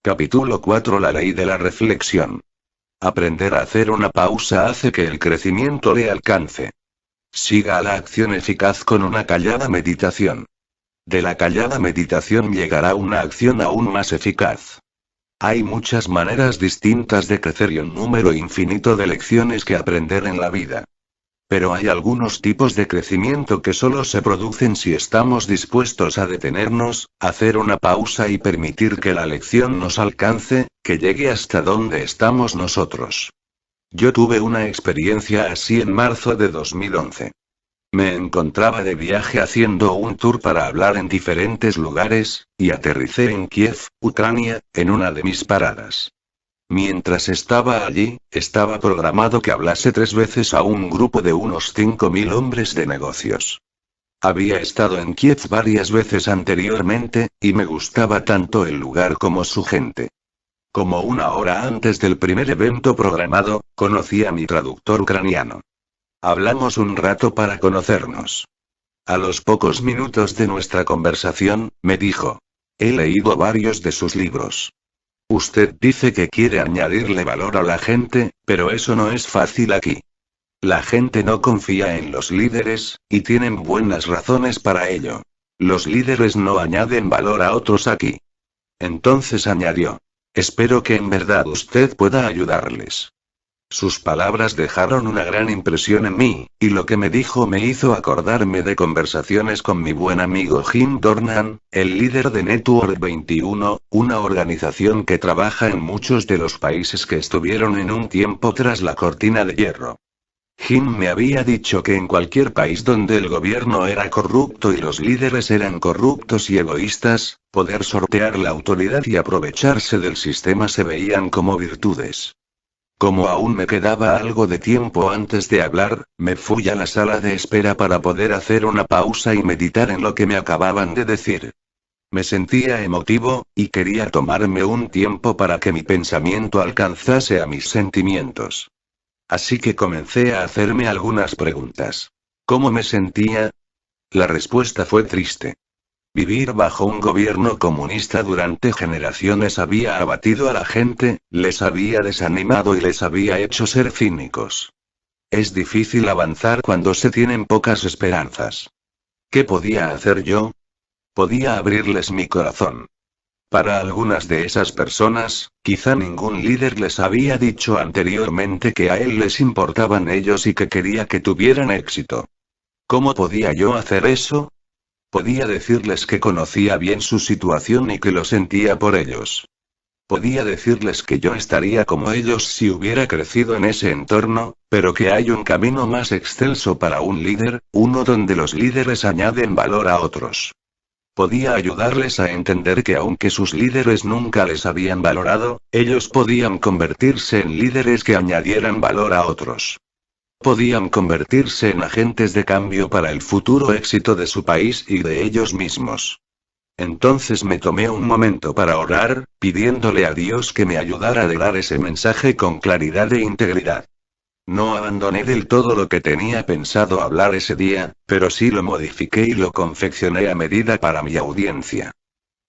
Capítulo 4. La ley de la reflexión. Aprender a hacer una pausa hace que el crecimiento le alcance. Siga a la acción eficaz con una callada meditación. De la callada meditación llegará una acción aún más eficaz. Hay muchas maneras distintas de crecer y un número infinito de lecciones que aprender en la vida. Pero hay algunos tipos de crecimiento que solo se producen si estamos dispuestos a detenernos, hacer una pausa y permitir que la lección nos alcance, que llegue hasta donde estamos nosotros. Yo tuve una experiencia así en marzo de 2011. Me encontraba de viaje haciendo un tour para hablar en diferentes lugares, y aterricé en Kiev, Ucrania, en una de mis paradas. Mientras estaba allí, estaba programado que hablase 3 veces a un grupo de unos 5.000 hombres de negocios. Había estado en Kiev varias veces anteriormente, y me gustaba tanto el lugar como su gente. Como una hora antes del primer evento programado, conocí a mi traductor ucraniano. Hablamos un rato para conocernos. A los pocos minutos de nuestra conversación, me dijo: he leído varios de sus libros. Usted dice que quiere añadirle valor a la gente, pero eso no es fácil aquí. La gente no confía en los líderes, y tienen buenas razones para ello. Los líderes no añaden valor a otros aquí. Entonces añadió: espero que en verdad usted pueda ayudarles. Sus palabras dejaron una gran impresión en mí, y lo que me dijo me hizo acordarme de conversaciones con mi buen amigo Jim Dornan, el líder de Network 21, una organización que trabaja en muchos de los países que estuvieron en un tiempo tras la cortina de hierro. Jim me había dicho que en cualquier país donde el gobierno era corrupto y los líderes eran corruptos y egoístas, poder sortear la autoridad y aprovecharse del sistema se veían como virtudes. Como aún me quedaba algo de tiempo antes de hablar, me fui a la sala de espera para poder hacer una pausa y meditar en lo que me acababan de decir. Me sentía emotivo, y quería tomarme un tiempo para que mi pensamiento alcanzase a mis sentimientos. Así que comencé a hacerme algunas preguntas. ¿Cómo me sentía? La respuesta fue triste. Vivir bajo un gobierno comunista durante generaciones había abatido a la gente, les había desanimado y les había hecho ser cínicos. Es difícil avanzar cuando se tienen pocas esperanzas. ¿Qué podía hacer yo? Podía abrirles mi corazón. Para algunas de esas personas, quizá ningún líder les había dicho anteriormente que a él les importaban ellos y que quería que tuvieran éxito. ¿Cómo podía yo hacer eso? Podía decirles que conocía bien su situación y que lo sentía por ellos. Podía decirles que yo estaría como ellos si hubiera crecido en ese entorno, pero que hay un camino más excelso para un líder, uno donde los líderes añaden valor a otros. Podía ayudarles a entender que aunque sus líderes nunca les habían valorado, ellos podían convertirse en líderes que añadieran valor a otros. Podían convertirse en agentes de cambio para el futuro éxito de su país y de ellos mismos. Entonces me tomé un momento para orar, pidiéndole a Dios que me ayudara a dar ese mensaje con claridad e integridad. No abandoné del todo lo que tenía pensado hablar ese día, pero sí lo modifiqué y lo confeccioné a medida para mi audiencia.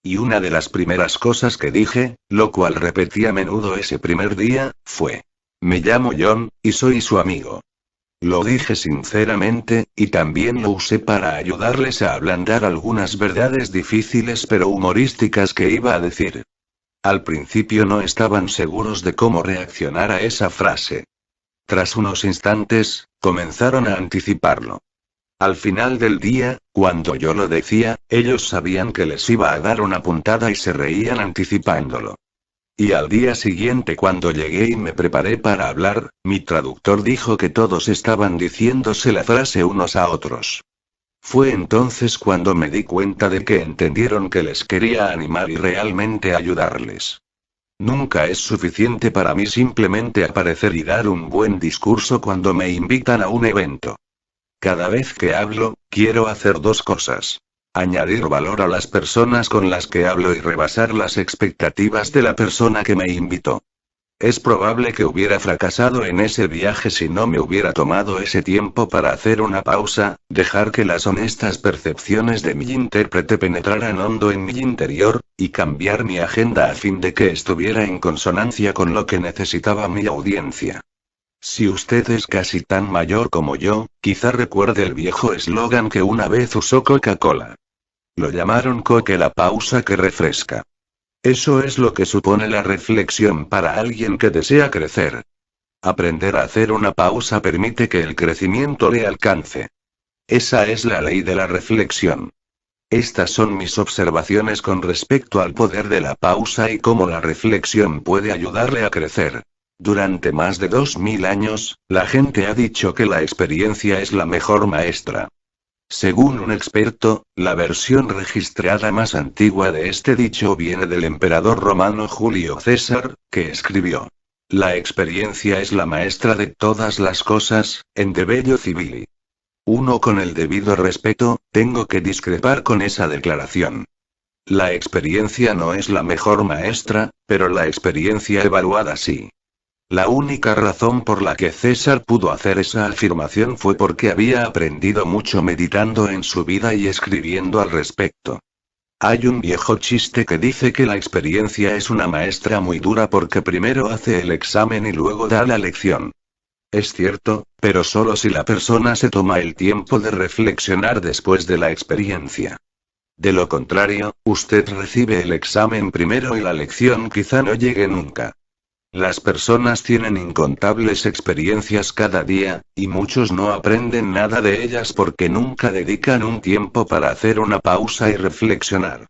Y una de las primeras cosas que dije, lo cual repetí a menudo ese primer día, fue: me llamo John, y soy su amigo. Lo dije sinceramente, y también lo usé para ayudarles a ablandar algunas verdades difíciles pero humorísticas que iba a decir. Al principio no estaban seguros de cómo reaccionar a esa frase. Tras unos instantes, comenzaron a anticiparlo. Al final del día, cuando yo lo decía, ellos sabían que les iba a dar una puntada y se reían anticipándolo. Y al día siguiente cuando llegué y me preparé para hablar, mi traductor dijo que todos estaban diciéndose la frase unos a otros. Fue entonces cuando me di cuenta de que entendieron que les quería animar y realmente ayudarles. Nunca es suficiente para mí simplemente aparecer y dar un buen discurso cuando me invitan a un evento. Cada vez que hablo, quiero hacer 2 cosas. Añadir valor a las personas con las que hablo y rebasar las expectativas de la persona que me invitó. Es probable que hubiera fracasado en ese viaje si no me hubiera tomado ese tiempo para hacer una pausa, dejar que las honestas percepciones de mi intérprete penetraran hondo en mi interior, y cambiar mi agenda a fin de que estuviera en consonancia con lo que necesitaba mi audiencia. Si usted es casi tan mayor como yo, quizá recuerde el viejo eslogan que una vez usó Coca-Cola. Lo llamaron Coke, la pausa que refresca. Eso es lo que supone la reflexión para alguien que desea crecer. Aprender a hacer una pausa permite que el crecimiento le alcance. Esa es la ley de la reflexión. Estas son mis observaciones con respecto al poder de la pausa y cómo la reflexión puede ayudarle a crecer. Durante más de 2000 años, la gente ha dicho que la experiencia es la mejor maestra. Según un experto, la versión registrada más antigua de este dicho viene del emperador romano Julio César, que escribió: "La experiencia es la maestra de todas las cosas", en De Bello Civili. Con el debido respeto, tengo que discrepar con esa declaración. La experiencia no es la mejor maestra, pero la experiencia evaluada sí. La única razón por la que César pudo hacer esa afirmación fue porque había aprendido mucho meditando en su vida y escribiendo al respecto. Hay un viejo chiste que dice que la experiencia es una maestra muy dura porque primero hace el examen y luego da la lección. Es cierto, pero solo si la persona se toma el tiempo de reflexionar después de la experiencia. De lo contrario, usted recibe el examen primero y la lección quizá no llegue nunca. Las personas tienen incontables experiencias cada día, y muchos no aprenden nada de ellas porque nunca dedican un tiempo para hacer una pausa y reflexionar.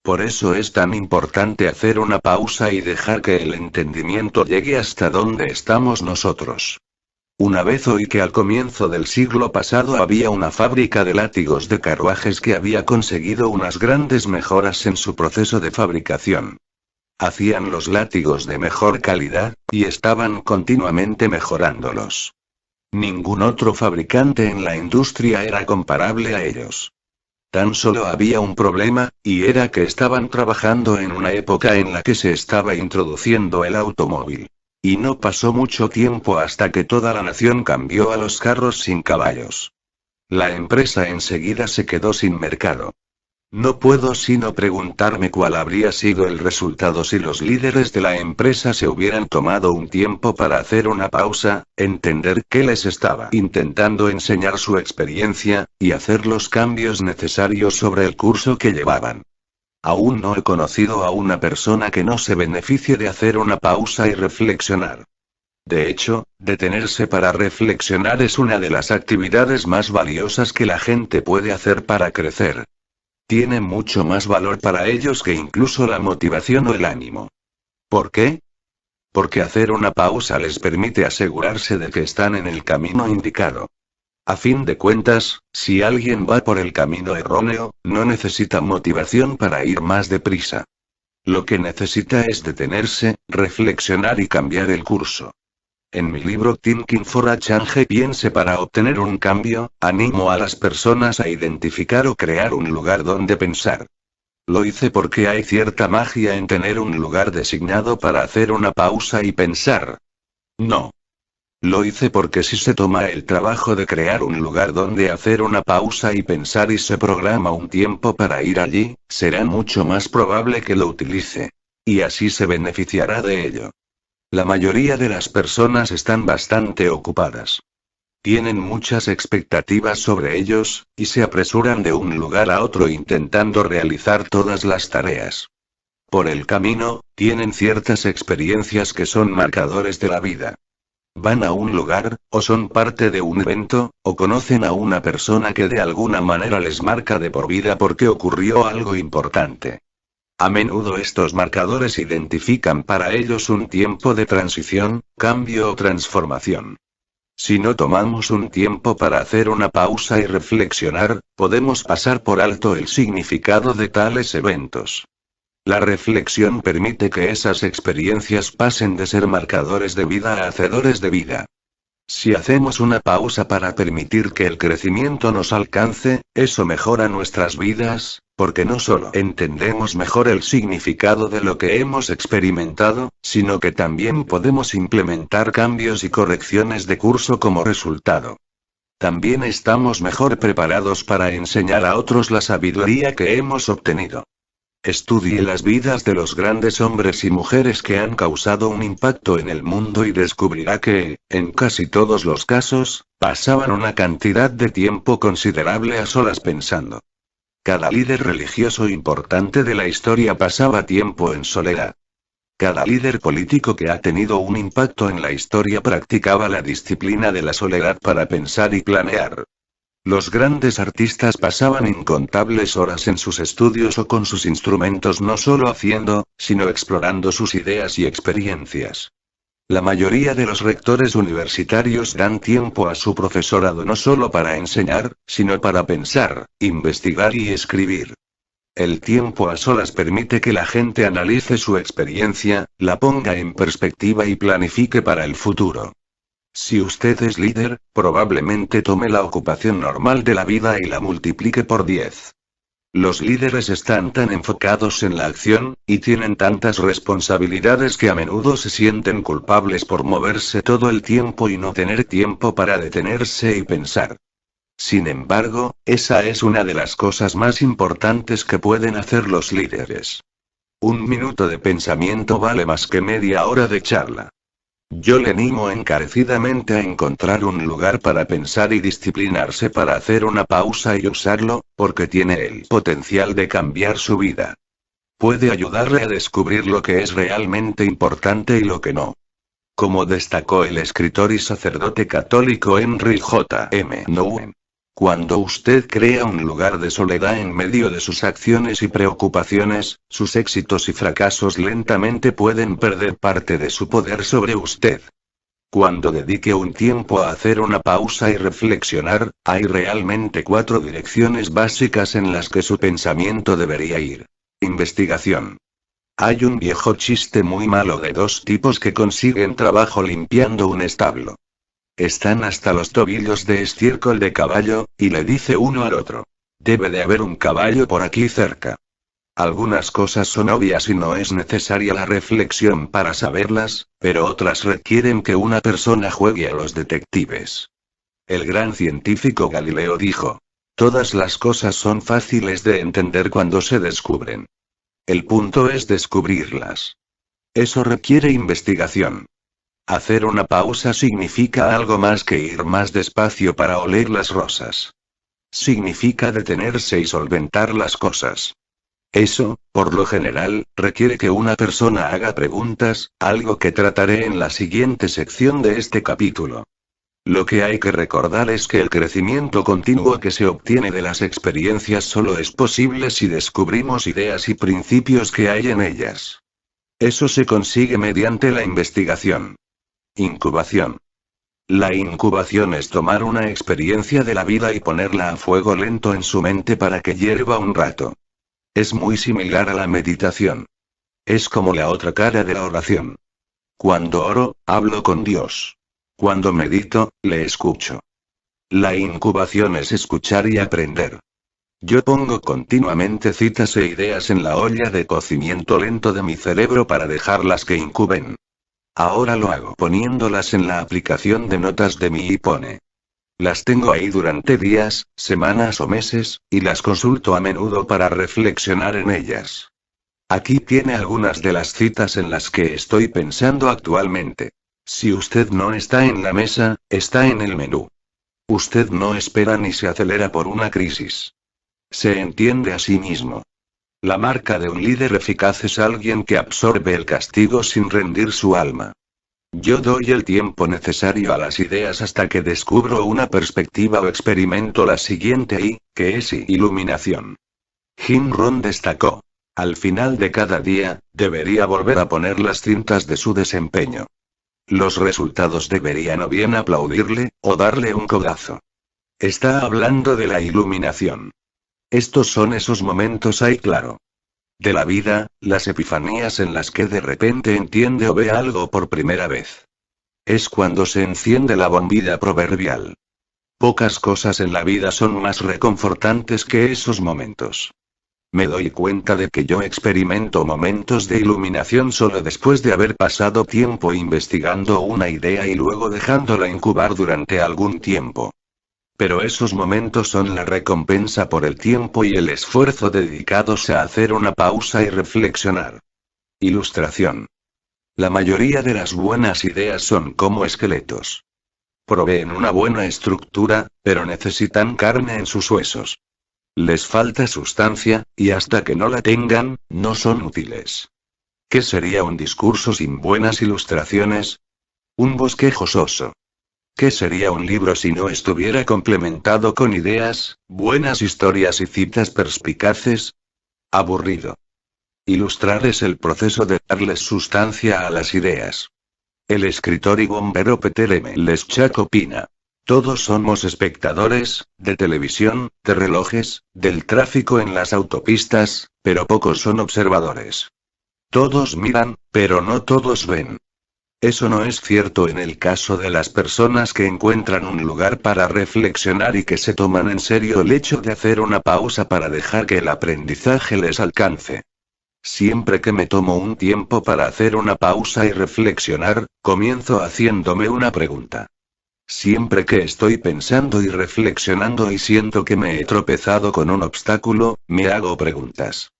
Por eso es tan importante hacer una pausa y dejar que el entendimiento llegue hasta donde estamos nosotros. Una vez oí que al comienzo del siglo pasado había una fábrica de látigos de carruajes que había conseguido unas grandes mejoras en su proceso de fabricación. Hacían los látigos de mejor calidad, y estaban continuamente mejorándolos. Ningún otro fabricante en la industria era comparable a ellos. Tan solo había un problema, y era que estaban trabajando en una época en la que se estaba introduciendo el automóvil. Y no pasó mucho tiempo hasta que toda la nación cambió a los carros sin caballos. La empresa enseguida se quedó sin mercado. No puedo sino preguntarme cuál habría sido el resultado si los líderes de la empresa se hubieran tomado un tiempo para hacer una pausa, entender qué les estaba intentando enseñar su experiencia, y hacer los cambios necesarios sobre el curso que llevaban. Aún no he conocido a una persona que no se beneficie de hacer una pausa y reflexionar. De hecho, detenerse para reflexionar es una de las actividades más valiosas que la gente puede hacer para crecer. Tiene mucho más valor para ellos que incluso la motivación o el ánimo. ¿Por qué? Porque hacer una pausa les permite asegurarse de que están en el camino indicado. A fin de cuentas, si alguien va por el camino erróneo, no necesita motivación para ir más deprisa. Lo que necesita es detenerse, reflexionar y cambiar el curso. En mi libro Thinking for a Change Piense para obtener un cambio, animo a las personas a identificar o crear un lugar donde pensar. Lo hice porque hay cierta magia en tener un lugar designado para hacer una pausa y pensar. No. Lo hice porque si se toma el trabajo de crear un lugar donde hacer una pausa y pensar y se programa un tiempo para ir allí, será mucho más probable que lo utilice. Y así se beneficiará de ello. La mayoría de las personas están bastante ocupadas. Tienen muchas expectativas sobre ellos, y se apresuran de un lugar a otro intentando realizar todas las tareas. Por el camino, tienen ciertas experiencias que son marcadores de la vida. Van a un lugar, o son parte de un evento, o conocen a una persona que de alguna manera les marca de por vida porque ocurrió algo importante. A menudo estos marcadores identifican para ellos un tiempo de transición, cambio o transformación. Si no tomamos un tiempo para hacer una pausa y reflexionar, podemos pasar por alto el significado de tales eventos. La reflexión permite que esas experiencias pasen de ser marcadores de vida a hacedores de vida. Si hacemos una pausa para permitir que el crecimiento nos alcance, eso mejora nuestras vidas, porque no solo entendemos mejor el significado de lo que hemos experimentado, sino que también podemos implementar cambios y correcciones de curso como resultado. También estamos mejor preparados para enseñar a otros la sabiduría que hemos obtenido. Estudie las vidas de los grandes hombres y mujeres que han causado un impacto en el mundo y descubrirá que, en casi todos los casos, pasaban una cantidad de tiempo considerable a solas pensando. Cada líder religioso importante de la historia pasaba tiempo en soledad. Cada líder político que ha tenido un impacto en la historia practicaba la disciplina de la soledad para pensar y planear. Los grandes artistas pasaban incontables horas en sus estudios o con sus instrumentos no solo haciendo, sino explorando sus ideas y experiencias. La mayoría de los rectores universitarios dan tiempo a su profesorado no solo para enseñar, sino para pensar, investigar y escribir. El tiempo a solas permite que la gente analice su experiencia, la ponga en perspectiva y planifique para el futuro. Si usted es líder, probablemente tome la ocupación normal de la vida y la multiplique por 10. Los líderes están tan enfocados en la acción, y tienen tantas responsabilidades que a menudo se sienten culpables por moverse todo el tiempo y no tener tiempo para detenerse y pensar. Sin embargo, esa es una de las cosas más importantes que pueden hacer los líderes. 1 minuto de pensamiento vale más que media hora de charla. Yo le animo encarecidamente a encontrar un lugar para pensar y disciplinarse para hacer una pausa y usarlo, porque tiene el potencial de cambiar su vida. Puede ayudarle a descubrir lo que es realmente importante y lo que no. Como destacó el escritor y sacerdote católico Henry J. M. Nouwen. Cuando usted crea un lugar de soledad en medio de sus acciones y preocupaciones, sus éxitos y fracasos lentamente pueden perder parte de su poder sobre usted. Cuando dedique un tiempo a hacer una pausa y reflexionar, hay realmente 4 direcciones básicas en las que su pensamiento debería ir. Investigación. Hay un viejo chiste muy malo de 2 tipos que consiguen trabajo limpiando un establo. Están hasta los tobillos de estiércol de caballo, y le dice uno al otro: debe de haber un caballo por aquí cerca. Algunas cosas son obvias y no es necesaria la reflexión para saberlas, pero otras requieren que una persona juegue a los detectives. El gran científico Galileo dijo: todas las cosas son fáciles de entender cuando se descubren. El punto es descubrirlas. Eso requiere investigación. Hacer una pausa significa algo más que ir más despacio para oler las rosas. Significa detenerse y solventar las cosas. Eso, por lo general, requiere que una persona haga preguntas, algo que trataré en la siguiente sección de este capítulo. Lo que hay que recordar es que el crecimiento continuo que se obtiene de las experiencias solo es posible si descubrimos ideas y principios que hay en ellas. Eso se consigue mediante la investigación. Incubación. La incubación es tomar una experiencia de la vida y ponerla a fuego lento en su mente para que hierva un rato. Es muy similar a la meditación. Es como la otra cara de la oración. Cuando oro, hablo con Dios. Cuando medito, le escucho. La incubación es escuchar y aprender. Yo pongo continuamente citas e ideas en la olla de cocimiento lento de mi cerebro para dejarlas que incuben. Ahora lo hago poniéndolas en la aplicación de notas de mi iPhone. Las tengo ahí durante días, semanas o meses, y las consulto a menudo para reflexionar en ellas. Aquí tiene algunas de las citas en las que estoy pensando actualmente. Si usted no está en la mesa, está en el menú. Usted no espera ni se acelera por una crisis. Se entiende a sí mismo. La marca de un líder eficaz es alguien que absorbe el castigo sin rendir su alma. Yo doy el tiempo necesario a las ideas hasta que descubro una perspectiva o experimento la siguiente y, que es iluminación. Jim Rohn destacó: al final de cada día, debería volver a poner las cintas de su desempeño. Los resultados deberían o bien aplaudirle, o darle un codazo. Está hablando de la iluminación. Estos son esos momentos hay claro. De la vida, las epifanías en las que de repente entiende o ve algo por primera vez. Es cuando se enciende la bombilla proverbial. Pocas cosas en la vida son más reconfortantes que esos momentos. Me doy cuenta de que yo experimento momentos de iluminación solo después de haber pasado tiempo investigando una idea y luego dejándola incubar durante algún tiempo. Pero esos momentos son la recompensa por el tiempo y el esfuerzo dedicados a hacer una pausa y reflexionar. Ilustración. La mayoría de las buenas ideas son como esqueletos. Proveen una buena estructura, pero necesitan carne en sus huesos. Les falta sustancia, y hasta que no la tengan, no son útiles. ¿Qué sería un discurso sin buenas ilustraciones? Un bosquejo soso. ¿Qué sería un libro si no estuviera complementado con ideas, buenas historias y citas perspicaces? Aburrido. Ilustrar es el proceso de darles sustancia a las ideas. El escritor y bombero Peter M. Leschak opina. Todos somos espectadores, de televisión, de relojes, del tráfico en las autopistas, pero pocos son observadores. Todos miran, pero no todos ven. Eso no es cierto en el caso de las personas que encuentran un lugar para reflexionar y que se toman en serio el hecho de hacer una pausa para dejar que el aprendizaje les alcance. Siempre que me tomo un tiempo para hacer una pausa y reflexionar, comienzo haciéndome una pregunta. Siempre que estoy pensando y reflexionando y siento que me he tropezado con un obstáculo, me hago preguntas.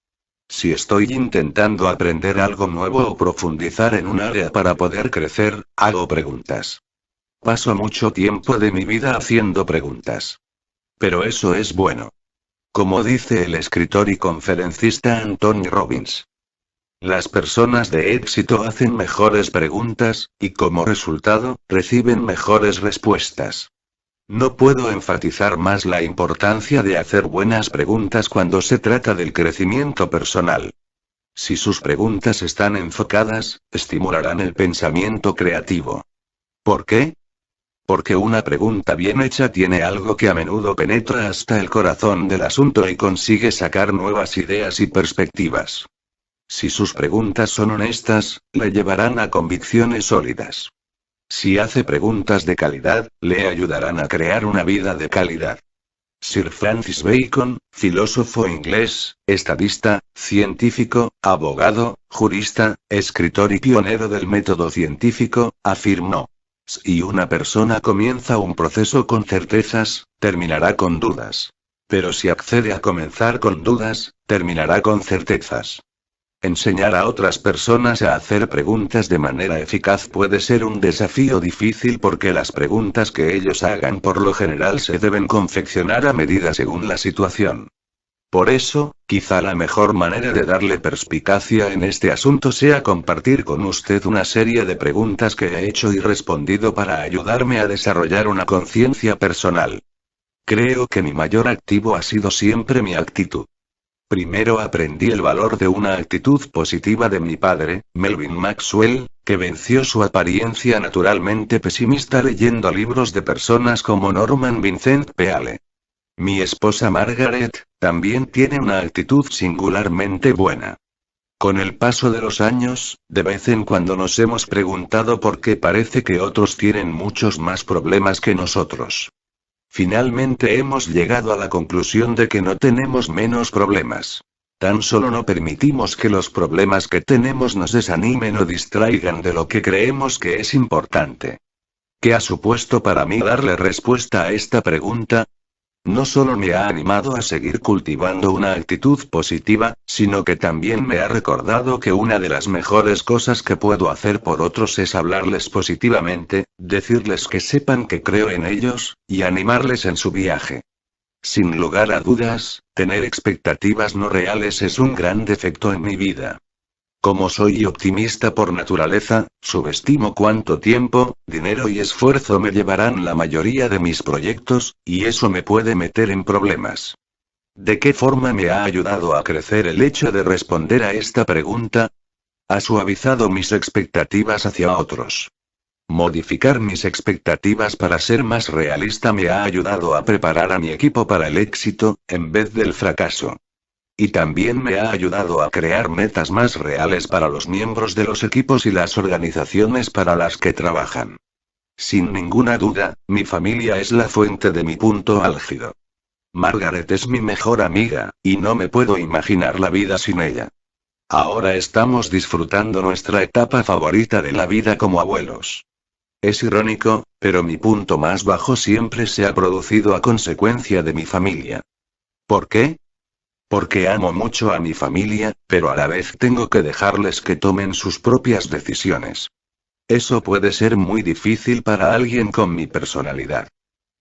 Si estoy intentando aprender algo nuevo o profundizar en un área para poder crecer, hago preguntas. Paso mucho tiempo de mi vida haciendo preguntas. Pero eso es bueno. Como dice el escritor y conferencista Anthony Robbins. Las personas de éxito hacen mejores preguntas, y como resultado, reciben mejores respuestas. No puedo enfatizar más la importancia de hacer buenas preguntas cuando se trata del crecimiento personal. Si sus preguntas están enfocadas, estimularán el pensamiento creativo. ¿Por qué? Porque una pregunta bien hecha tiene algo que a menudo penetra hasta el corazón del asunto y consigue sacar nuevas ideas y perspectivas. Si sus preguntas son honestas, le llevarán a convicciones sólidas. Si hace preguntas de calidad, le ayudarán a crear una vida de calidad. Sir Francis Bacon, filósofo inglés, estadista, científico, abogado, jurista, escritor y pionero del método científico, afirmó. Si una persona comienza un proceso con certezas, terminará con dudas. Pero si accede a comenzar con dudas, terminará con certezas. Enseñar a otras personas a hacer preguntas de manera eficaz puede ser un desafío difícil porque las preguntas que ellos hagan por lo general se deben confeccionar a medida según la situación. Por eso, quizá la mejor manera de darle perspicacia en este asunto sea compartir con usted una serie de preguntas que he hecho y respondido para ayudarme a desarrollar una conciencia personal. Creo que mi mayor activo ha sido siempre mi actitud. Primero aprendí el valor de una actitud positiva de mi padre, Melvin Maxwell, que venció su apariencia naturalmente pesimista leyendo libros de personas como Norman Vincent Peale. Mi esposa Margaret, también tiene una actitud singularmente buena. Con el paso de los años, de vez en cuando nos hemos preguntado por qué parece que otros tienen muchos más problemas que nosotros. Finalmente hemos llegado a la conclusión de que no tenemos menos problemas. Tan solo no permitimos que los problemas que tenemos nos desanimen o distraigan de lo que creemos que es importante. ¿Qué ha supuesto para mí darle respuesta a esta pregunta? No solo me ha animado a seguir cultivando una actitud positiva, sino que también me ha recordado que una de las mejores cosas que puedo hacer por otros es hablarles positivamente, decirles que sepan que creo en ellos, y animarles en su viaje. Sin lugar a dudas, tener expectativas no reales es un gran defecto en mi vida. Como soy optimista por naturaleza, subestimo cuánto tiempo, dinero y esfuerzo me llevarán la mayoría de mis proyectos, y eso me puede meter en problemas. ¿De qué forma me ha ayudado a crecer el hecho de responder a esta pregunta? Ha suavizado mis expectativas hacia otros. Modificar mis expectativas para ser más realista me ha ayudado a preparar a mi equipo para el éxito, en vez del fracaso. Y también me ha ayudado a crear metas más reales para los miembros de los equipos y las organizaciones para las que trabajan. Sin ninguna duda, mi familia es la fuente de mi punto álgido. Margaret es mi mejor amiga, y no me puedo imaginar la vida sin ella. Ahora estamos disfrutando nuestra etapa favorita de la vida como abuelos. Es irónico, pero mi punto más bajo siempre se ha producido a consecuencia de mi familia. ¿Por qué? Porque amo mucho a mi familia, pero a la vez tengo que dejarles que tomen sus propias decisiones. Eso puede ser muy difícil para alguien con mi personalidad.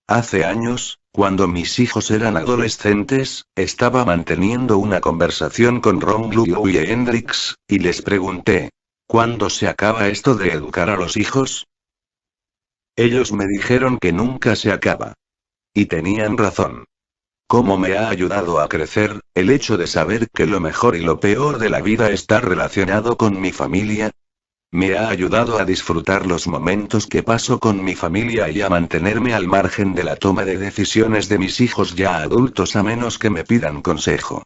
Hace años, cuando mis hijos eran adolescentes, estaba manteniendo una conversación con Ron Liu y Hendrix, y les pregunté, ¿cuándo se acaba esto de educar a los hijos? Ellos me dijeron que nunca se acaba. Y tenían razón. ¿Cómo me ha ayudado a crecer, el hecho de saber que lo mejor y lo peor de la vida está relacionado con mi familia? Me ha ayudado a disfrutar los momentos que paso con mi familia y a mantenerme al margen de la toma de decisiones de mis hijos ya adultos a menos que me pidan consejo.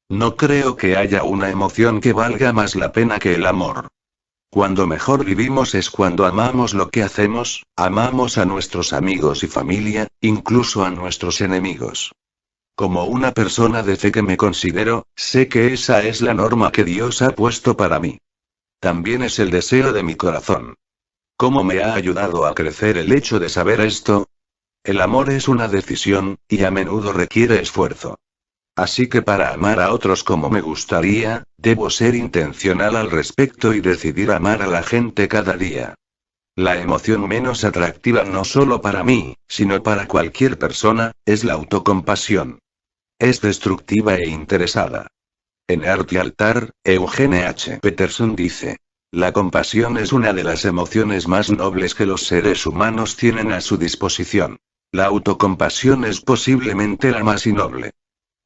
No creo que haya una emoción que valga más la pena que el amor. Cuando mejor vivimos es cuando amamos lo que hacemos, amamos a nuestros amigos y familia, incluso a nuestros enemigos. Como una persona de fe que me considero, sé que esa es la norma que Dios ha puesto para mí. También es el deseo de mi corazón. ¿Cómo me ha ayudado a crecer el hecho de saber esto? El amor es una decisión, y a menudo requiere esfuerzo. Así que para amar a otros como me gustaría, debo ser intencional al respecto y decidir amar a la gente cada día. La emoción menos atractiva no solo para mí, sino para cualquier persona, es la autocompasión. Es destructiva e interesada. En Arte y Altar, Eugene H. Peterson dice: la compasión es una de las emociones más nobles que los seres humanos tienen a su disposición. La autocompasión es posiblemente la más innoble.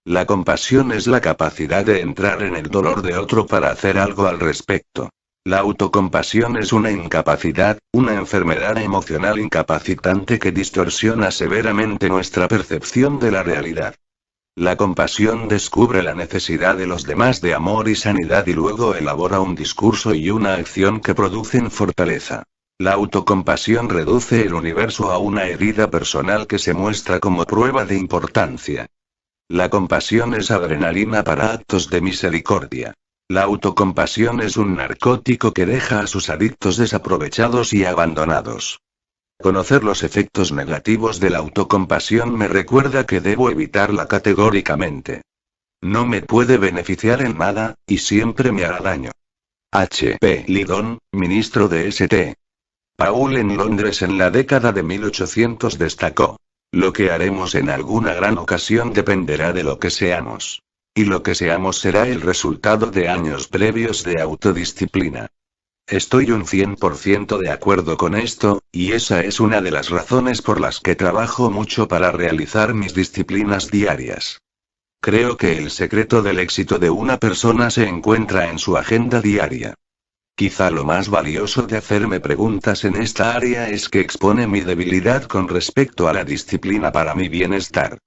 La compasión es la capacidad de entrar en el dolor de otro para hacer algo al respecto. La autocompasión es una incapacidad, una enfermedad emocional incapacitante que distorsiona severamente nuestra percepción de la realidad. La compasión descubre la necesidad de los demás de amor y sanidad y luego elabora un discurso y una acción que producen fortaleza. La autocompasión reduce el universo a una herida personal que se muestra como prueba de importancia. La compasión es adrenalina para actos de misericordia. La autocompasión es un narcótico que deja a sus adictos desaprovechados y abandonados. Conocer los efectos negativos de la autocompasión me recuerda que debo evitarla categóricamente. No me puede beneficiar en nada, y siempre me hará daño. H. P. Lydon, ministro de St. Paul en Londres en la década de 1800 destacó: lo que haremos en alguna gran ocasión dependerá de lo que seamos. Y lo que seamos será el resultado de años previos de autodisciplina. Estoy un 100% de acuerdo con esto, y esa es una de las razones por las que trabajo mucho para realizar mis disciplinas diarias. Creo que el secreto del éxito de una persona se encuentra en su agenda diaria. Quizá lo más valioso de hacerme preguntas en esta área es que expone mi debilidad con respecto a la disciplina para mi bienestar.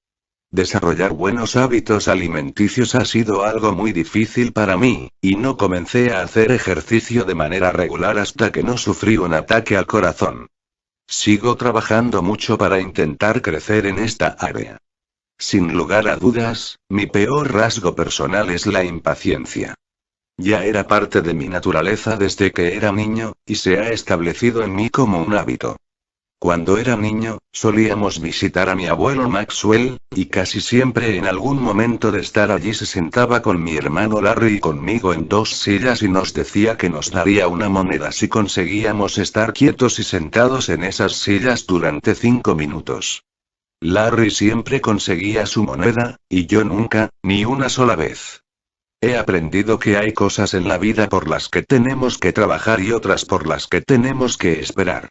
Desarrollar buenos hábitos alimenticios ha sido algo muy difícil para mí, y no comencé a hacer ejercicio de manera regular hasta que no sufrí un ataque al corazón. Sigo trabajando mucho para intentar crecer en esta área. Sin lugar a dudas, mi peor rasgo personal es la impaciencia. Ya era parte de mi naturaleza desde que era niño, y se ha establecido en mí como un hábito. Cuando era niño, solíamos visitar a mi abuelo Maxwell, y casi siempre en algún momento de estar allí se sentaba con mi hermano Larry y conmigo en dos sillas y nos decía que nos daría una moneda si conseguíamos estar quietos y sentados en esas sillas durante 5 minutos. Larry siempre conseguía su moneda, y yo nunca, ni una sola vez. He aprendido que hay cosas en la vida por las que tenemos que trabajar y otras por las que tenemos que esperar.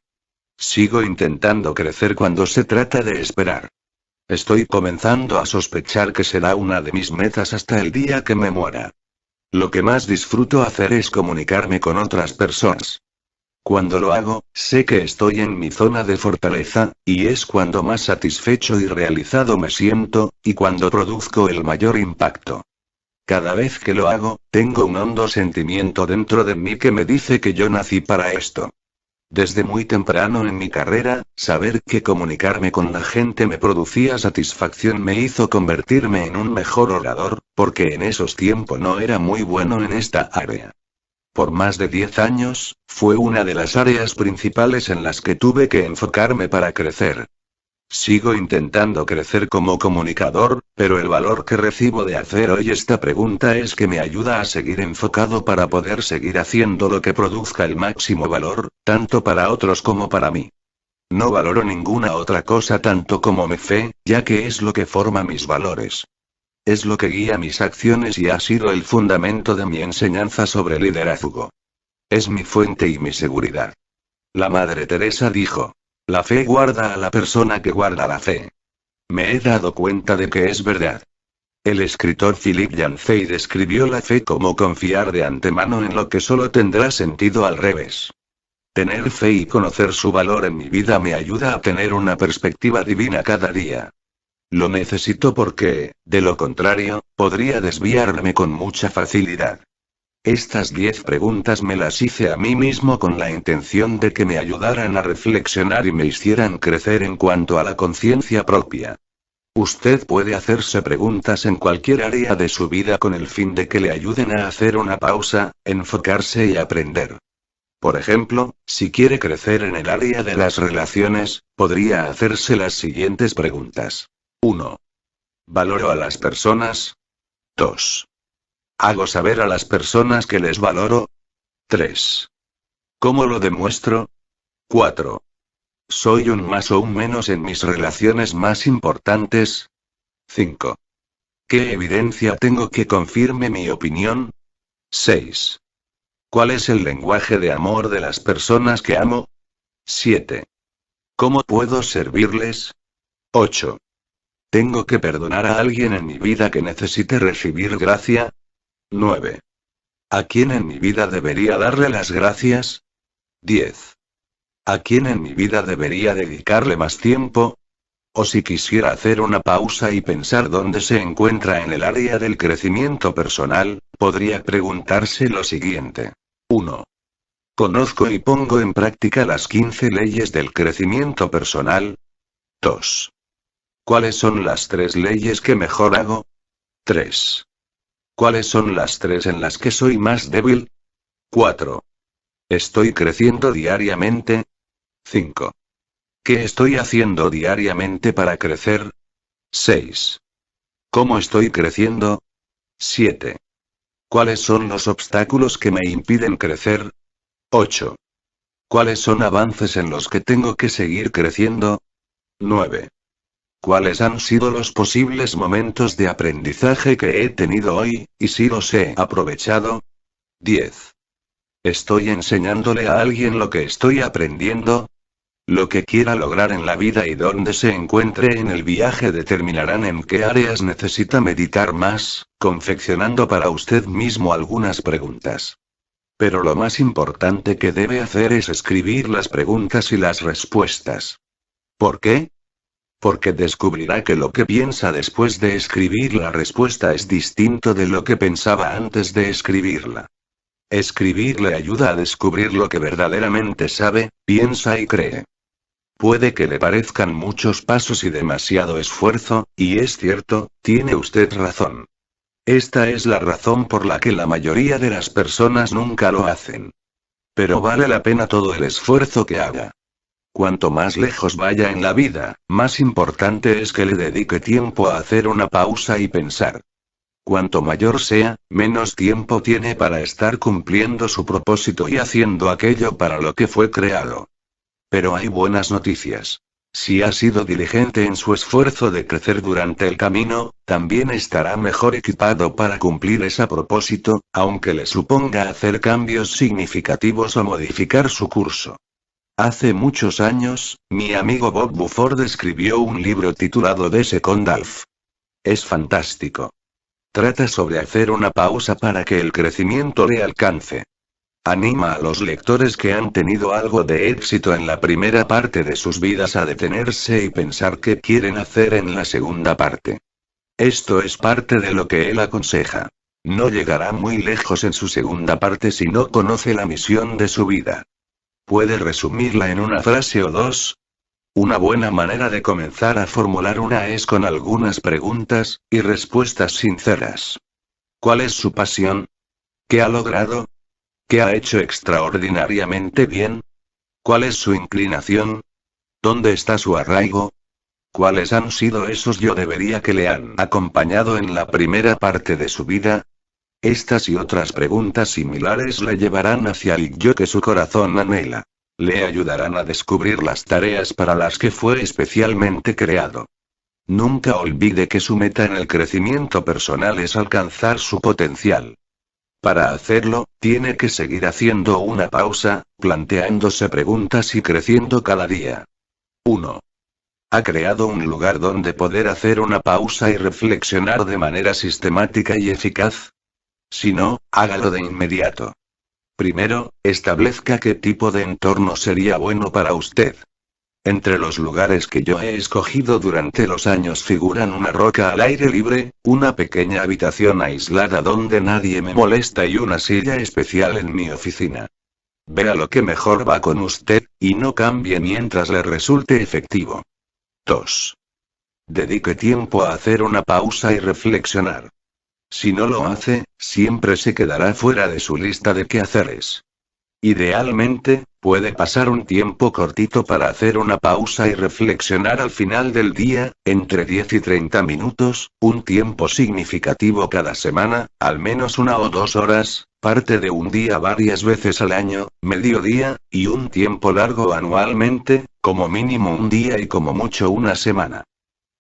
Sigo intentando crecer cuando se trata de esperar. Estoy comenzando a sospechar que será una de mis metas hasta el día que me muera. Lo que más disfruto hacer es comunicarme con otras personas. Cuando lo hago, sé que estoy en mi zona de fortaleza, y es cuando más satisfecho y realizado me siento, y cuando produzco el mayor impacto. Cada vez que lo hago, tengo un hondo sentimiento dentro de mí que me dice que yo nací para esto. Desde muy temprano en mi carrera, saber que comunicarme con la gente me producía satisfacción me hizo convertirme en un mejor orador, porque en esos tiempos no era muy bueno en esta área. Por más de 10 años, fue una de las áreas principales en las que tuve que enfocarme para crecer. Sigo intentando crecer como comunicador, pero el valor que recibo de hacer hoy esta pregunta es que me ayuda a seguir enfocado para poder seguir haciendo lo que produzca el máximo valor, tanto para otros como para mí. No valoro ninguna otra cosa tanto como mi fe, ya que es lo que forma mis valores. Es lo que guía mis acciones y ha sido el fundamento de mi enseñanza sobre liderazgo. Es mi fuente y mi seguridad. La Madre Teresa dijo: la fe guarda a la persona que guarda la fe. Me he dado cuenta de que es verdad. El escritor Philip Yancey describió la fe como confiar de antemano en lo que solo tendrá sentido al revés. Tener fe y conocer su valor en mi vida me ayuda a tener una perspectiva divina cada día. Lo necesito porque, de lo contrario, podría desviarme con mucha facilidad. Estas 10 preguntas me las hice a mí mismo con la intención de que me ayudaran a reflexionar y me hicieran crecer en cuanto a la conciencia propia. Usted puede hacerse preguntas en cualquier área de su vida con el fin de que le ayuden a hacer una pausa, enfocarse y aprender. Por ejemplo, si quiere crecer en el área de las relaciones, podría hacerse las siguientes preguntas. 1. ¿Valoro a las personas? 2. ¿Hago saber a las personas que les valoro? 3. ¿Cómo lo demuestro? 4. ¿Soy un más o un menos en mis relaciones más importantes? 5. ¿Qué evidencia tengo que confirme mi opinión? 6. ¿Cuál es el lenguaje de amor de las personas que amo? 7. ¿Cómo puedo servirles? 8. ¿Tengo que perdonar a alguien en mi vida que necesite recibir gracia? 9. ¿A quién en mi vida debería darle las gracias? 10. ¿A quién en mi vida debería dedicarle más tiempo? O si quisiera hacer una pausa y pensar dónde se encuentra en el área del crecimiento personal, podría preguntarse lo siguiente. 1. ¿Conozco y pongo en práctica las 15 leyes del crecimiento personal? 2. ¿Cuáles son las 3 leyes que mejor hago? 3. ¿Cuáles son las 3 en las que soy más débil? 4. ¿Estoy creciendo diariamente? 5. ¿Qué estoy haciendo diariamente para crecer? 6. ¿Cómo estoy creciendo? 7. ¿Cuáles son los obstáculos que me impiden crecer? 8. ¿Cuáles son avances en los que tengo que seguir creciendo? 9. ¿Cuáles han sido los posibles momentos de aprendizaje que he tenido hoy, y si los he aprovechado? 10. ¿Estoy enseñándole a alguien lo que estoy aprendiendo? Lo que quiera lograr en la vida y donde se encuentre en el viaje determinarán en qué áreas necesita meditar más, confeccionando para usted mismo algunas preguntas. Pero lo más importante que debe hacer es escribir las preguntas y las respuestas. ¿Por qué? Porque descubrirá que lo que piensa después de escribir la respuesta es distinto de lo que pensaba antes de escribirla. Escribir le ayuda a descubrir lo que verdaderamente sabe, piensa y cree. Puede que le parezcan muchos pasos y demasiado esfuerzo, y es cierto, tiene usted razón. Esta es la razón por la que la mayoría de las personas nunca lo hacen. Pero vale la pena todo el esfuerzo que haga. Cuanto más lejos vaya en la vida, más importante es que le dedique tiempo a hacer una pausa y pensar. Cuanto mayor sea, menos tiempo tiene para estar cumpliendo su propósito y haciendo aquello para lo que fue creado. Pero hay buenas noticias. Si ha sido diligente en su esfuerzo de crecer durante el camino, también estará mejor equipado para cumplir ese propósito, aunque le suponga hacer cambios significativos o modificar su curso. Hace muchos años, mi amigo Bob Buford escribió un libro titulado The Second Half. Es fantástico. Trata sobre hacer una pausa para que el crecimiento le alcance. Anima a los lectores que han tenido algo de éxito en la primera parte de sus vidas a detenerse y pensar qué quieren hacer en la segunda parte. Esto es parte de lo que él aconseja. No llegará muy lejos en su segunda parte si no conoce la misión de su vida. ¿Puede resumirla en una frase o dos? Una buena manera de comenzar a formular una es con algunas preguntas y respuestas sinceras. ¿Cuál es su pasión? ¿Qué ha logrado? ¿Qué ha hecho extraordinariamente bien? ¿Cuál es su inclinación? ¿Dónde está su arraigo? ¿Cuáles han sido esos yo debería que le han acompañado en la primera parte de su vida? Estas y otras preguntas similares le llevarán hacia el yo que su corazón anhela. Le ayudarán a descubrir las tareas para las que fue especialmente creado. Nunca olvide que su meta en el crecimiento personal es alcanzar su potencial. Para hacerlo, tiene que seguir haciendo una pausa, planteándose preguntas y creciendo cada día. 1. ¿Ha creado un lugar donde poder hacer una pausa y reflexionar de manera sistemática y eficaz? Si no, hágalo de inmediato. Primero, establezca qué tipo de entorno sería bueno para usted. Entre los lugares que yo he escogido durante los años figuran una roca al aire libre, una pequeña habitación aislada donde nadie me molesta y una silla especial en mi oficina. Vea lo que mejor va con usted, y no cambie mientras le resulte efectivo. 2. Dedique tiempo a hacer una pausa y reflexionar. Si no lo hace, siempre se quedará fuera de su lista de quehaceres. Idealmente, puede pasar un tiempo cortito para hacer una pausa y reflexionar al final del día, entre 10 y 30 minutos, un tiempo significativo cada semana, al menos 1 o 2 horas, parte de un día varias veces al año, mediodía, y un tiempo largo anualmente, como mínimo un día y como mucho una semana.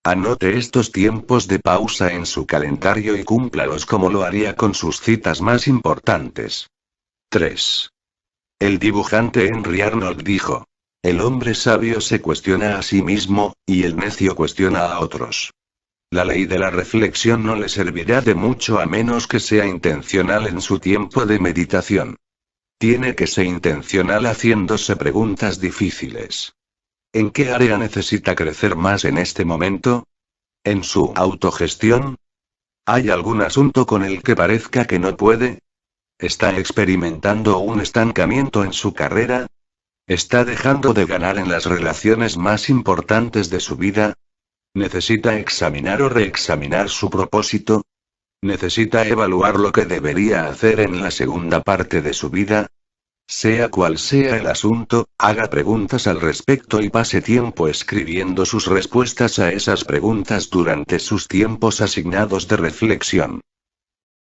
Anote estos tiempos de pausa en su calendario y cúmplalos como lo haría con sus citas más importantes. 3. El dibujante Henry Arnold dijo: el hombre sabio se cuestiona a sí mismo, y el necio cuestiona a otros. La ley de la reflexión no le servirá de mucho a menos que sea intencional en su tiempo de meditación. Tiene que ser intencional haciéndose preguntas difíciles. ¿En qué área necesita crecer más en este momento? ¿En su autogestión? ¿Hay algún asunto con el que parezca que no puede? ¿Está experimentando un estancamiento en su carrera? ¿Está dejando de ganar en las relaciones más importantes de su vida? ¿Necesita examinar o reexaminar su propósito? ¿Necesita evaluar lo que debería hacer en la segunda parte de su vida? Sea cual sea el asunto, haga preguntas al respecto y pase tiempo escribiendo sus respuestas a esas preguntas durante sus tiempos asignados de reflexión.